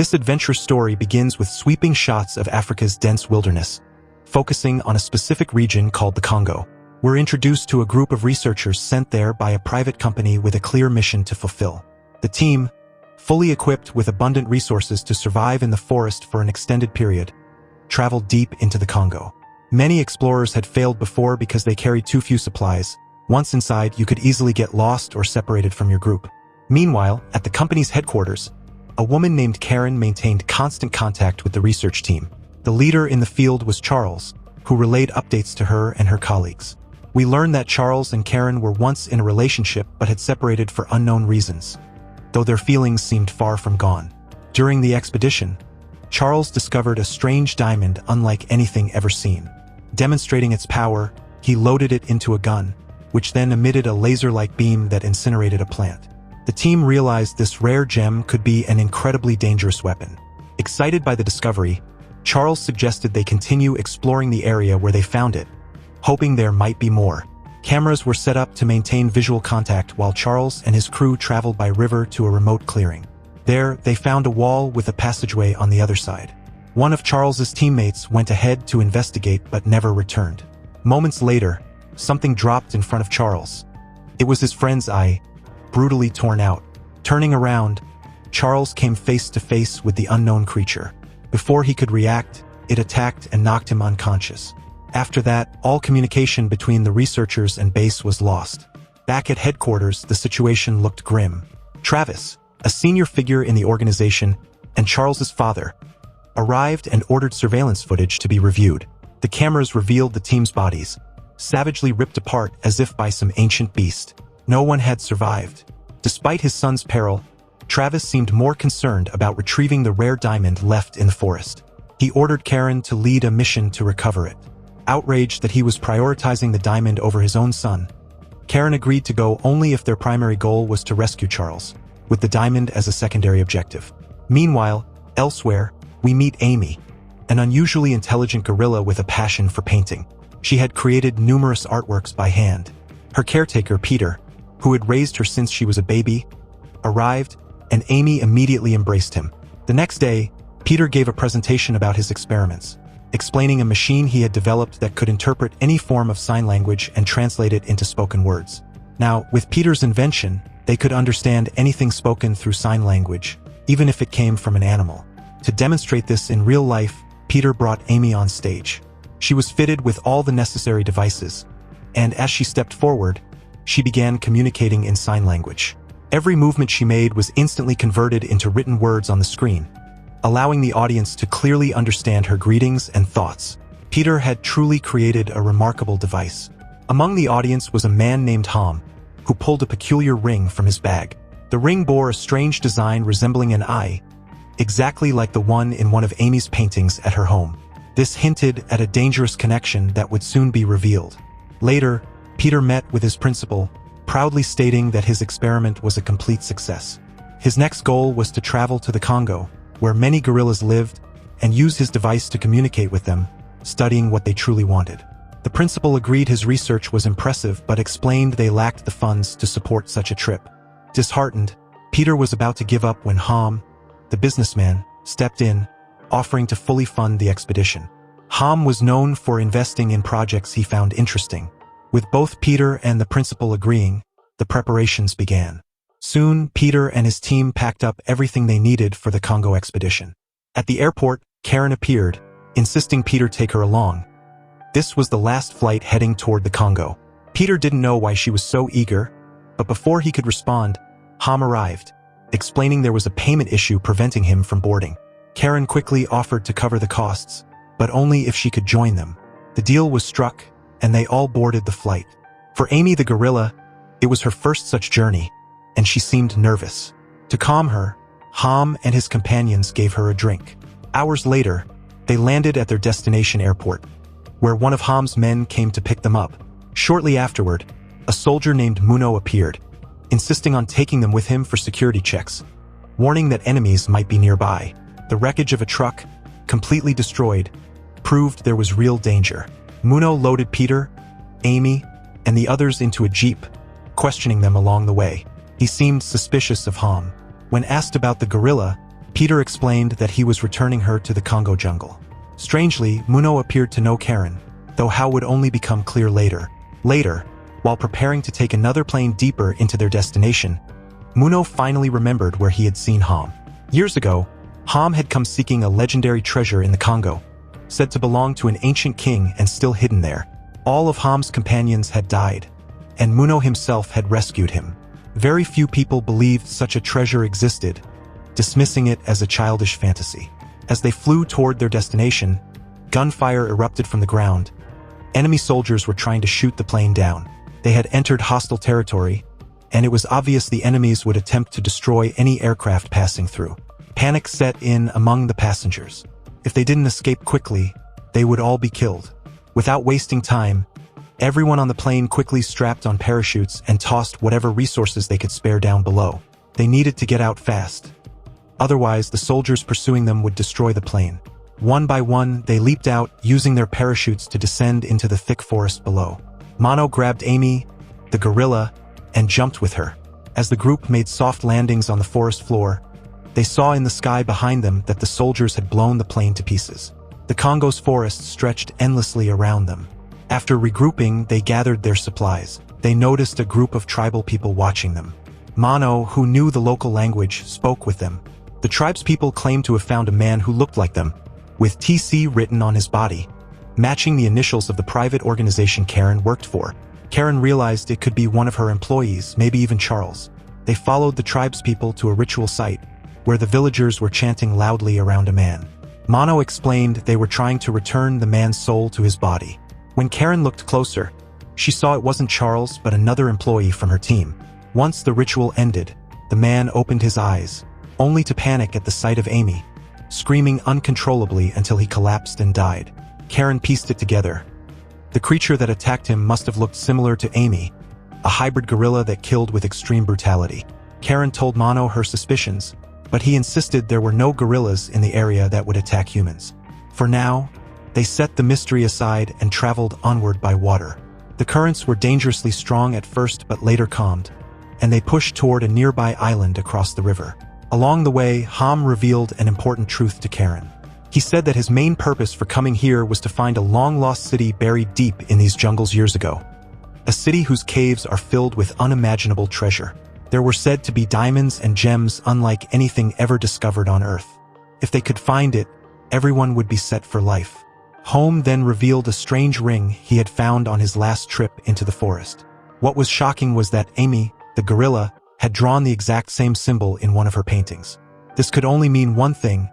This adventurous story begins with sweeping shots of Africa's dense wilderness, focusing on a specific region called the Congo. We're introduced to a group of researchers sent there by a private company with a clear mission to fulfill. The team, fully equipped with abundant resources to survive in the forest for an extended period, traveled deep into the Congo. Many explorers had failed before because they carried too few supplies. Once inside, you could easily get lost or separated from your group. Meanwhile, at the company's headquarters, a woman named Karen maintained constant contact with the research team. The leader in the field was Charles, who relayed updates to her and her colleagues. We learned that Charles and Karen were once in a relationship but had separated for unknown reasons, though their feelings seemed far from gone. During the expedition, Charles discovered a strange diamond unlike anything ever seen. Demonstrating its power, he loaded it into a gun, which then emitted a laser-like beam that incinerated a plant. The team realized this rare gem could be an incredibly dangerous weapon. Excited by the discovery, Charles suggested they continue exploring the area where they found it, hoping there might be more. Cameras were set up to maintain visual contact while Charles and his crew traveled by river to a remote clearing. There, they found a wall with a passageway on the other side. One of Charles's teammates went ahead to investigate but never returned. Moments later, something dropped in front of Charles. It was his friend's eye, brutally torn out. Turning around, Charles came face to face with the unknown creature. Before he could react, it attacked and knocked him unconscious. After that, all communication between the researchers and base was lost. Back at headquarters, the situation looked grim. Travis, a senior figure in the organization, and Charles's father, arrived and ordered surveillance footage to be reviewed. The cameras revealed the team's bodies, savagely ripped apart as if by some ancient beast. No one had survived. Despite his son's peril, Travis seemed more concerned about retrieving the rare diamond left in the forest. He ordered Karen to lead a mission to recover it. Outraged that he was prioritizing the diamond over his own son, Karen agreed to go only if their primary goal was to rescue Charles, with the diamond as a secondary objective. Meanwhile, elsewhere, we meet Amy, an unusually intelligent gorilla with a passion for painting. She had created numerous artworks by hand. Her caretaker, Peter, who had raised her since she was a baby, arrived, and Amy immediately embraced him. The next day, Peter gave a presentation about his experiments, explaining a machine he had developed that could interpret any form of sign language and translate it into spoken words. Now, with Peter's invention, they could understand anything spoken through sign language, even if it came from an animal. To demonstrate this in real life, Peter brought Amy on stage. She was fitted with all the necessary devices, and as she stepped forward, she began communicating in sign language. Every movement she made was instantly converted into written words on the screen, allowing the audience to clearly understand her greetings and thoughts. Peter had truly created a remarkable device. Among the audience was a man named Ham, who pulled a peculiar ring from his bag. The ring bore a strange design resembling an eye, exactly like the one in one of Amy's paintings at her home. This hinted at a dangerous connection that would soon be revealed. Later, Peter met with his principal, proudly stating that his experiment was a complete success. His next goal was to travel to the Congo, where many gorillas lived, and use his device to communicate with them, studying what they truly wanted. The principal agreed his research was impressive but explained they lacked the funds to support such a trip. Disheartened, Peter was about to give up when Ham, the businessman, stepped in, offering to fully fund the expedition. Ham was known for investing in projects he found interesting. With both Peter and the principal agreeing, the preparations began. Soon, Peter and his team packed up everything they needed for the Congo expedition. At the airport, Karen appeared, insisting Peter take her along. This was the last flight heading toward the Congo. Peter didn't know why she was so eager, but before he could respond, Ham arrived, explaining there was a payment issue preventing him from boarding. Karen quickly offered to cover the costs, but only if she could join them. The deal was struck, and they all boarded the flight. For Amy the gorilla, it was her first such journey, and she seemed nervous. To calm her, Ham and his companions gave her a drink. Hours later, they landed at their destination airport, where one of Ham's men came to pick them up. Shortly afterward, a soldier named Muno appeared, insisting on taking them with him for security checks, warning that enemies might be nearby. The wreckage of a truck, completely destroyed, proved there was real danger. Muno loaded Peter, Amy, and the others into a jeep, questioning them along the way. He seemed suspicious of Ham. When asked about the gorilla, Peter explained that he was returning her to the Congo jungle. Strangely, Muno appeared to know Karen, though how would only become clear later. Later, while preparing to take another plane deeper into their destination, Muno finally remembered where he had seen Ham. Years ago, Ham had come seeking a legendary treasure in the Congo, said to belong to an ancient king and still hidden there. All of Ham's companions had died, and Muno himself had rescued him. Very few people believed such a treasure existed, dismissing it as a childish fantasy. As they flew toward their destination, gunfire erupted from the ground. Enemy soldiers were trying to shoot the plane down. They had entered hostile territory, and it was obvious the enemies would attempt to destroy any aircraft passing through. Panic set in among the passengers. If they didn't escape quickly, they would all be killed. Without wasting time, everyone on the plane quickly strapped on parachutes and tossed whatever resources they could spare down below. They needed to get out fast. Otherwise, the soldiers pursuing them would destroy the plane. One by one, they leaped out, using their parachutes to descend into the thick forest below. Mono grabbed Amy, the gorilla, and jumped with her. As the group made soft landings on the forest floor, they saw in the sky behind them that the soldiers had blown the plane to pieces. The Congo's forests stretched endlessly around them. After regrouping, they gathered their supplies. They noticed a group of tribal people watching them. Mono, who knew the local language, spoke with them. The tribespeople claimed to have found a man who looked like them, with TC written on his body, matching the initials of the private organization Karen worked for. Karen realized it could be one of her employees, maybe even Charles. They followed the tribespeople to a ritual site, where the villagers were chanting loudly around a man. Mono explained they were trying to return the man's soul to his body. When Karen looked closer, she saw it wasn't Charles but another employee from her team. Once the ritual ended, the man opened his eyes, only to panic at the sight of Amy, screaming uncontrollably until he collapsed and died. Karen pieced it together. The creature that attacked him must have looked similar to Amy, a hybrid gorilla that killed with extreme brutality. Karen told Mono her suspicions, but he insisted there were no gorillas in the area that would attack humans. For now, they set the mystery aside and traveled onward by water. The currents were dangerously strong at first but later calmed, and they pushed toward a nearby island across the river. Along the way, Ham revealed an important truth to Karen. He said that his main purpose for coming here was to find a long-lost city buried deep in these jungles years ago. A city whose caves are filled with unimaginable treasure. There were said to be diamonds and gems unlike anything ever discovered on Earth. If they could find it, everyone would be set for life. Home then revealed a strange ring he had found on his last trip into the forest. What was shocking was that Amy, the gorilla, had drawn the exact same symbol in one of her paintings. This could only mean one thing.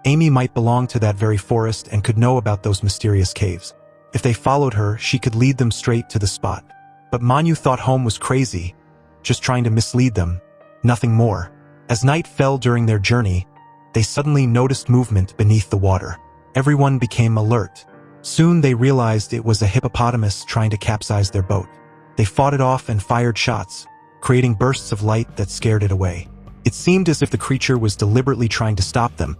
Amy might belong to that very forest and could know about those mysterious caves. If they followed her, she could lead them straight to the spot. But Manu thought Home was crazy, just trying to mislead them, nothing more. As night fell during their journey, they suddenly noticed movement beneath the water. Everyone became alert. Soon they realized it was a hippopotamus trying to capsize their boat. They fought it off and fired shots, creating bursts of light that scared it away. It seemed as if the creature was deliberately trying to stop them,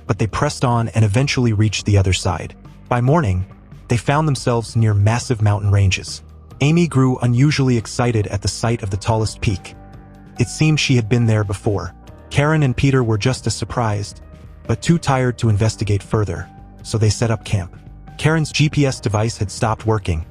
but they pressed on and eventually reached the other side. By morning, they found themselves near massive mountain ranges. Amy grew unusually excited at the sight of the tallest peak. It seemed she had been there before. Karen and Peter were just as surprised, but too tired to investigate further, so they set up camp. Karen's GPS device had stopped working,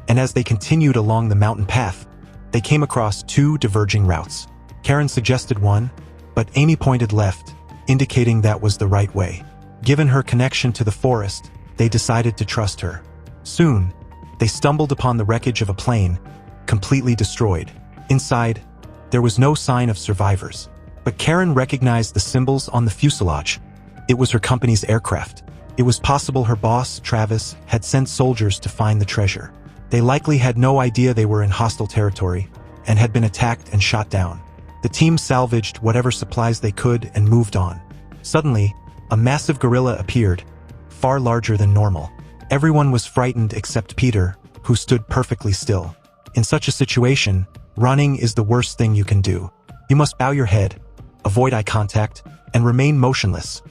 and as they continued along the mountain path, they came across two diverging routes. Karen suggested one, but Amy pointed left, indicating that was the right way. Given her connection to the forest, they decided to trust her. Soon, they stumbled upon the wreckage of a plane, completely destroyed. Inside, there was no sign of survivors, but Karen recognized the symbols on the fuselage. It was her company's aircraft. It was possible her boss, Travis, had sent soldiers to find the treasure. They likely had no idea they were in hostile territory and had been attacked and shot down. The team salvaged whatever supplies they could and moved on. Suddenly, a massive gorilla appeared, far larger than normal. Everyone was frightened except Peter, who stood perfectly still. In such a situation, running is the worst thing you can do. You must bow your head, avoid eye contact, and remain motionless.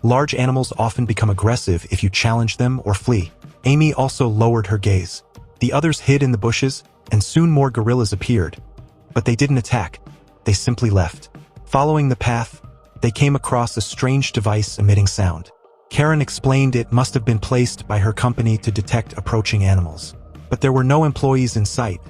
Large animals often become aggressive if you challenge them or flee. Amy also lowered her gaze. The others hid in the bushes, and soon more gorillas appeared. But they didn't attack. They simply left. Following the path, they came across a strange device emitting sound. Karen explained it must have been placed by her company to detect approaching animals. But there were no employees in sight.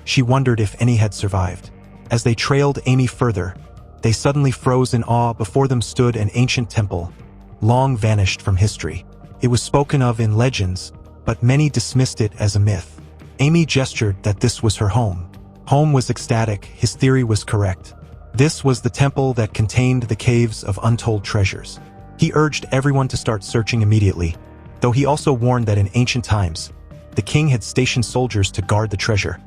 She wondered if any had survived. As they trailed Amy further, they suddenly froze in awe. Before them stood an ancient temple, long vanished from history. It was spoken of in legends, but many dismissed it as a myth. Amy gestured that this was her home. Home was ecstatic. His theory was correct. This was the temple that contained the caves of untold treasures. He urged everyone to start searching immediately, though he also warned that in ancient times, the king had stationed soldiers to guard the treasure,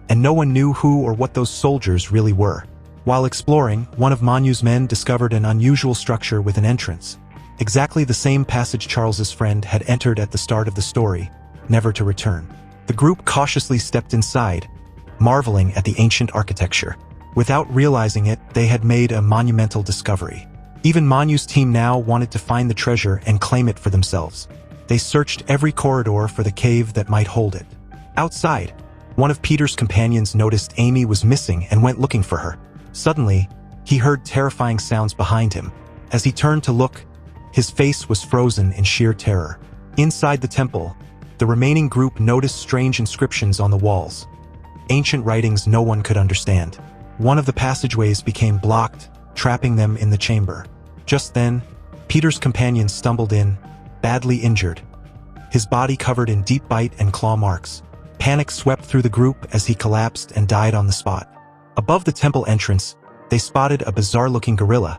and no one knew who or what those soldiers really were. While exploring, one of Manu's men discovered an unusual structure with an entrance. Exactly the same passage Charles's friend had entered at the start of the story, never to return. The group cautiously stepped inside, marveling at the ancient architecture. Without realizing it, they had made a monumental discovery. Even Manu's team now wanted to find the treasure and claim it for themselves. They searched every corridor for the cave that might hold it. Outside, one of Peter's companions noticed Amy was missing and went looking for her. Suddenly, he heard terrifying sounds behind him. As he turned to look, his face was frozen in sheer terror. Inside the temple, the remaining group noticed strange inscriptions on the walls. Ancient writings no one could understand. One of the passageways became blocked, trapping them in the chamber. Just then, Peter's companion stumbled in, badly injured, his body covered in deep bite and claw marks. Panic swept through the group as he collapsed and died on the spot. Above the temple entrance, they spotted a bizarre-looking gorilla,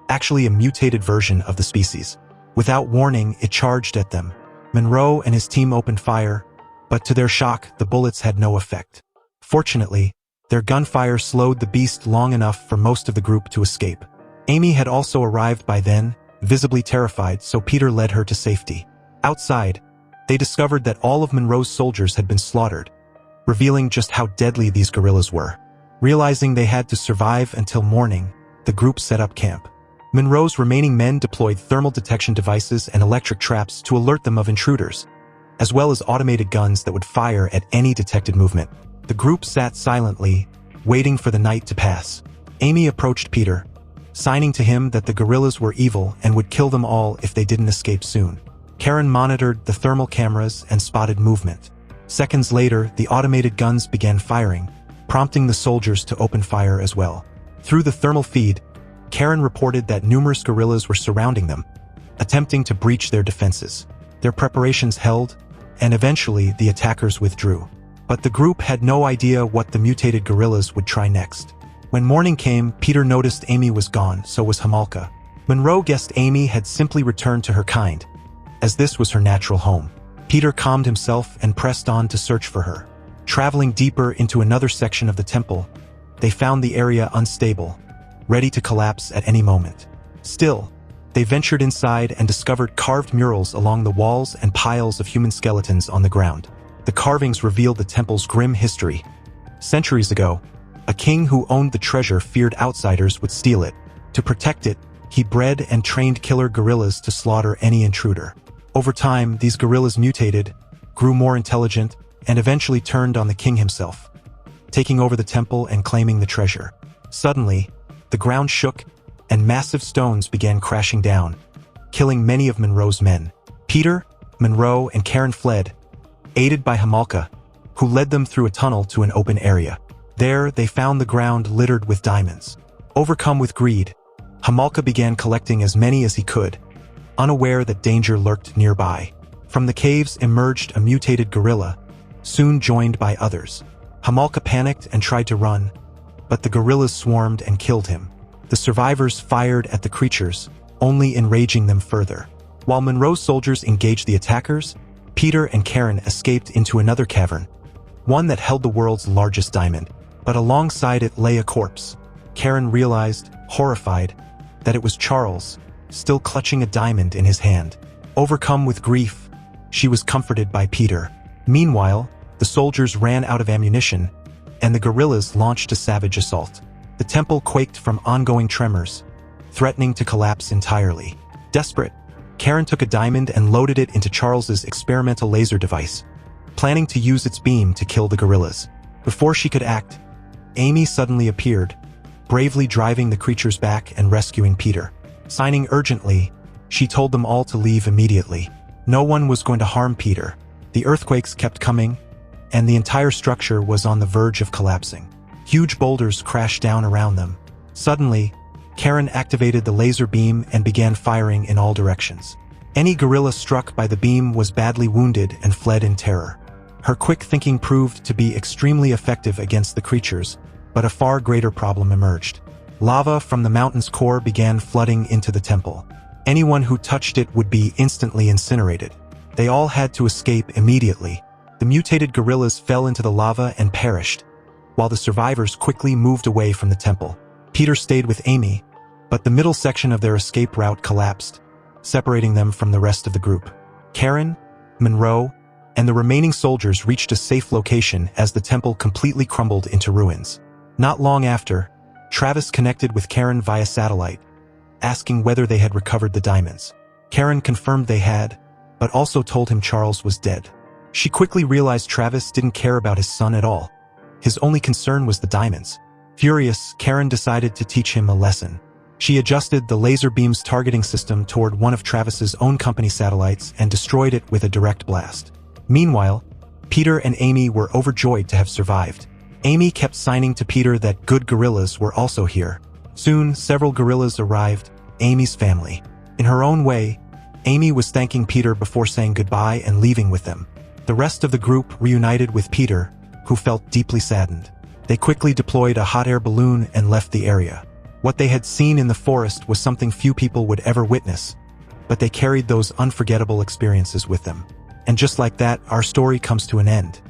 actually a mutated version of the species. Without warning, it charged at them. Monroe and his team opened fire, but to their shock, the bullets had no effect. Fortunately, their gunfire slowed the beast long enough for most of the group to escape. Amy had also arrived by then, visibly terrified, so Peter led her to safety. Outside, they discovered that all of Monroe's soldiers had been slaughtered, revealing just how deadly these guerrillas were. Realizing they had to survive until morning, the group set up camp. Monroe's remaining men deployed thermal detection devices and electric traps to alert them of intruders, as well as automated guns that would fire at any detected movement. The group sat silently, waiting for the night to pass. Amy approached Peter, signing to him that the guerrillas were evil and would kill them all if they didn't escape soon. Karen monitored the thermal cameras and spotted movement. Seconds later, the automated guns began firing, prompting the soldiers to open fire as well. Through the thermal feed, Karen reported that numerous guerrillas were surrounding them, attempting to breach their defenses. Their preparations held, and eventually the attackers withdrew. But the group had no idea what the mutated guerrillas would try next. When morning came, Peter noticed Amy was gone, so was Hamalka. Monroe guessed Amy had simply returned to her kind, as this was her natural home. Peter calmed himself and pressed on to search for her. Traveling deeper into another section of the temple, they found the area unstable, ready to collapse at any moment. Still, they ventured inside and discovered carved murals along the walls and piles of human skeletons on the ground. The carvings revealed the temple's grim history. Centuries ago, a king who owned the treasure feared outsiders would steal it. To protect it, he bred and trained killer guerrillas to slaughter any intruder. Over time, these guerrillas mutated, grew more intelligent, and eventually turned on the king himself, taking over the temple and claiming the treasure. Suddenly, the ground shook, and massive stones began crashing down, killing many of Monroe's men. Peter, Monroe, and Karen fled, aided by Hamalka, who led them through a tunnel to an open area. There, they found the ground littered with diamonds. Overcome with greed, Hamalka began collecting as many as he could, unaware that danger lurked nearby. From the caves emerged a mutated gorilla, soon joined by others. Hamalka panicked and tried to run, but the gorillas swarmed and killed him. The survivors fired at the creatures, only enraging them further. While Monroe's soldiers engaged the attackers, Peter and Karen escaped into another cavern, one that held the world's largest diamond. But alongside it lay a corpse. Karen realized, horrified, that it was Charles, still clutching a diamond in his hand. Overcome with grief, she was comforted by Peter. Meanwhile, the soldiers ran out of ammunition, and the guerrillas launched a savage assault. The temple quaked from ongoing tremors, threatening to collapse entirely. Desperate, Karen took a diamond and loaded it into Charles's experimental laser device, planning to use its beam to kill the guerrillas. Before she could act, Amy suddenly appeared, bravely driving the creatures back and rescuing Peter. Signing urgently, she told them all to leave immediately. No one was going to harm Peter. The earthquakes kept coming, and the entire structure was on the verge of collapsing. Huge boulders crashed down around them. Suddenly, Karen activated the laser beam and began firing in all directions. Any gorilla struck by the beam was badly wounded and fled in terror. Her quick thinking proved to be extremely effective against the creatures, but a far greater problem emerged. Lava from the mountain's core began flooding into the temple. Anyone who touched it would be instantly incinerated. They all had to escape immediately. The mutated gorillas fell into the lava and perished, while the survivors quickly moved away from the temple. Peter stayed with Amy, but the middle section of their escape route collapsed, separating them from the rest of the group. Karen, Monroe, and the remaining soldiers reached a safe location as the temple completely crumbled into ruins. Not long after, Travis connected with Karen via satellite, asking whether they had recovered the diamonds. Karen confirmed they had, but also told him Charles was dead. She quickly realized Travis didn't care about his son at all. His only concern was the diamonds. Furious, Karen decided to teach him a lesson. She adjusted the laser beam's targeting system toward one of Travis's own company satellites and destroyed it with a direct blast. Meanwhile, Peter and Amy were overjoyed to have survived. Amy kept signing to Peter that good gorillas were also here. Soon, several gorillas arrived, Amy's family. In her own way, Amy was thanking Peter before saying goodbye and leaving with them. The rest of the group reunited with Peter, who felt deeply saddened. They quickly deployed a hot air balloon and left the area. What they had seen in the forest was something few people would ever witness, but they carried those unforgettable experiences with them. And just like that, our story comes to an end.